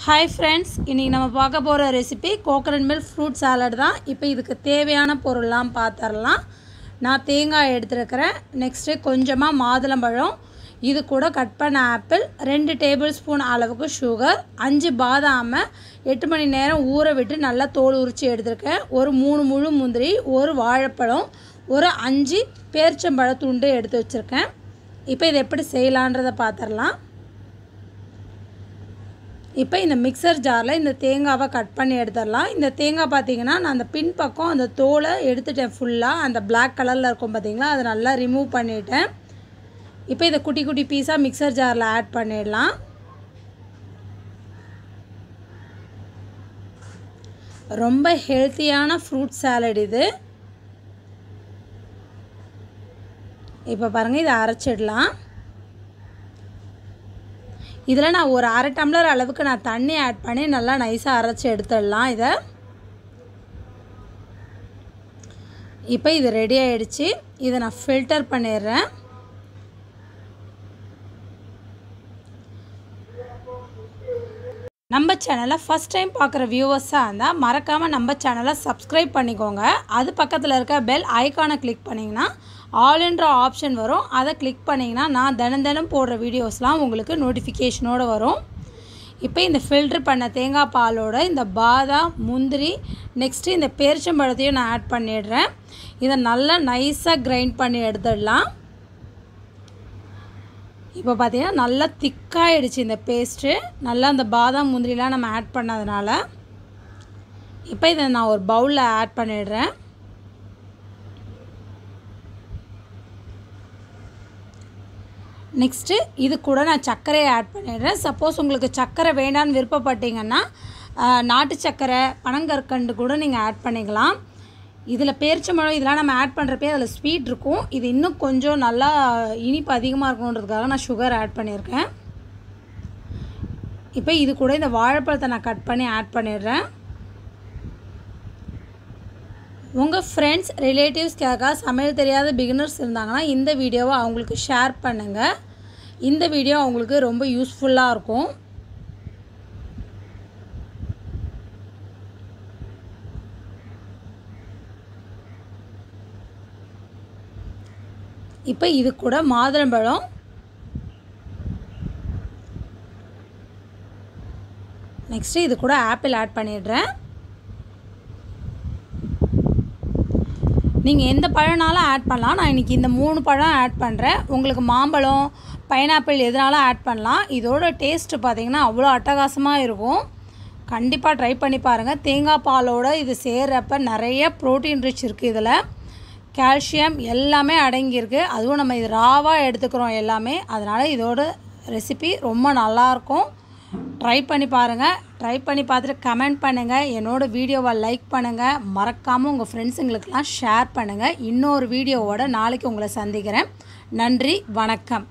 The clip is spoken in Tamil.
Hi friends, இன்னைக்கு நம்ம பார்க்க போற recipe coconut milk fruit salad தான். இப்போ இதுக்கு தேவையான பொருள்லாம் பார்த்தறலாம். நான் தேங்காய் எடுத்துக்கறேன். நெக்ஸ்ட் கொஞ்சமா மாதுளம்பழம், இது கூட கட் பண்ண ஆப்பிள், 2 டேபிள்ஸ்பூன் அளவுக்கு சுகர், 5 பாதாம் 8 மணி நேரம் ஊற விட்டு நல்லா தோல் உரிச்சு எடுத்துக்கேன். ஒரு 3 முழு முந்திரி, ஒரு வாழைப்பழம், ஒரு 5 பேரிச்சம்பழ துண்டு எடுத்து வச்சிருக்கேன். இப்போ இத எப்படி செய்யலாம்ன்றத பார்த்தறலாம். இப்போ இந்த மிக்சர் ஜாரில் இந்த தேங்காவை கட் பண்ணி எடுத்துடலாம். இந்த தேங்காய் பார்த்தீங்கன்னா நான் அந்த பின் பக்கம் அந்த தோலை எடுத்துட்டேன் ஃபுல்லாக. அந்த பிளாக் கலரில் இருக்கும் பார்த்தீங்களா, அதை நல்லா ரிமூவ் பண்ணிவிட்டேன். இப்போ இதை குட்டி குட்டி பீஸாக மிக்சர் ஜாரில் ஆட் பண்ணிடலாம். ரொம்ப ஹெல்த்தியான ஃப்ரூட் சாலட் இது. இப்போ பாருங்கள், இதை அரைச்சிடலாம். இதில் நான் ஒரு அரை டம்ளர் அளவுக்கு நான் தண்ணி ஆட் பண்ணி நல்லா நைஸாக அரைச்சி எடுத்துடலாம். இதை இப்போ இது ரெடி ஆகிடுச்சு. இதை நான் ஃபில்டர் பண்ணிடுறேன். நம்ம சேனலை ஃபஸ்ட் டைம் பார்க்குற வியூவர்ஸாக இருந்தால் மறக்காமல் நம்ம சேனலை சப்ஸ்கிரைப் பண்ணிக்கோங்க. அது பக்கத்தில் இருக்க பெல் ஐக்கானை கிளிக் பண்ணிங்கன்னா ஆல்ன்ற ஆப்ஷன் வரும். அதை கிளிக் பண்ணிங்கன்னா நான் தினம் போடுற வீடியோஸ்லாம் உங்களுக்கு நோட்டிஃபிகேஷனோடு வரும். இப்போ இந்த ஃபில்டர் பண்ண தேங்காய் பாலோட இந்த பாதாம், முந்திரி, நெக்ஸ்ட்டு இந்த பேரிச்சம்பழத்தையும் நான் ஆட் பண்ணிடுறேன். இதை நல்லா நைஸாக கிரைண்ட் பண்ணி எடுத்துடலாம். இப்போ பார்த்தீங்கன்னா நல்லா திக்காகிடுச்சு இந்த பேஸ்ட்டு. நல்லா அந்த பாதாம் முந்திரிலாம் நம்ம ஆட் பண்ணதுனால. இப்போ இதை நான் ஒரு பவுலில் ஆட் பண்ணிடுறேன். நெக்ஸ்ட்டு இது கூட நான் சர்க்கரையை ஆட் பண்ணிடுறேன். சப்போஸ் உங்களுக்கு சர்க்கரை வேண்டான்னு விருப்பப்பட்டீங்கன்னா நாட்டு சர்க்கரை, பனங்கற்கண்டு கூட நீங்கள் ஆட் பண்ணிக்கலாம். இதில் பேரிச்சம்பழம் இதெல்லாம் நம்ம ஆட் பண்ணுறப்பே அதில் ஸ்வீட் இருக்கும். இது இன்னும் கொஞ்சம் நல்லா இனிப்பு அதிகமாக இருக்கணுன்றதுக்காக நான் சுகர் ஆட் பண்ணியிருக்கேன். இப்போ இது கூட இந்த வாழைப்பழத்தை நான் கட் பண்ணி ஆட் பண்ணிடுறேன். உங்கள் ஃப்ரெண்ட்ஸ், ரிலேட்டிவ்ஸ்க்காக சமையல் தெரியாத பிகினர்ஸ் இருந்தாங்கன்னா இந்த வீடியோவை அவங்களுக்கு ஷேர் பண்ணுங்கள். இந்த வீடியோ அவங்களுக்கு ரொம்ப யூஸ்ஃபுல்லாக இருக்கும். இப்போ இது கூட மாதுளம்பழம், நெக்ஸ்ட்டு இது கூட ஆப்பிள் ஆட் பண்ணிடுறேன். நீங்கள் எந்த பழம்னாலும் ஆட் பண்ணலாம். நான் இன்றைக்கி இந்த 3 பழம் ஆட் பண்ணுறேன். உங்களுக்கு மாம்பழம், பைனாப்பிள் எதுனாலும் ஆட் பண்ணலாம். இதோட டேஸ்ட்டு பார்த்திங்கன்னா அவ்வளோ அட்டகாசமாக இருக்கும். கண்டிப்பாக ட்ரை பண்ணி பாருங்கள். தேங்காய் பாலோடு இது சேர்கிறப்ப நிறைய ப்ரோட்டீன் ரிச் இருக்குது. இதில் கால்சியம் எல்லாமே அடங்கியிருக்கு. அதுவும் நம்ம இது ராவாக எடுத்துக்கிறோம் எல்லாமே. அதனால் இதோட ரெசிபி ரொம்ப நல்லாயிருக்கும். ட்ரை பண்ணி பாருங்கள். ட்ரை பண்ணி பார்த்துட்டு கமெண்ட் பண்ணுங்கள். என்னோடய வீடியோவை லைக் பண்ணுங்கள். மறக்காமல் உங்கள் ஃப்ரெண்ட்ஸுங்களுக்கெல்லாம் ஷேர் பண்ணுங்கள். இன்னொரு வீடியோவோட நாளைக்கு உங்களை சந்திக்கிறேன். நன்றி, வணக்கம்.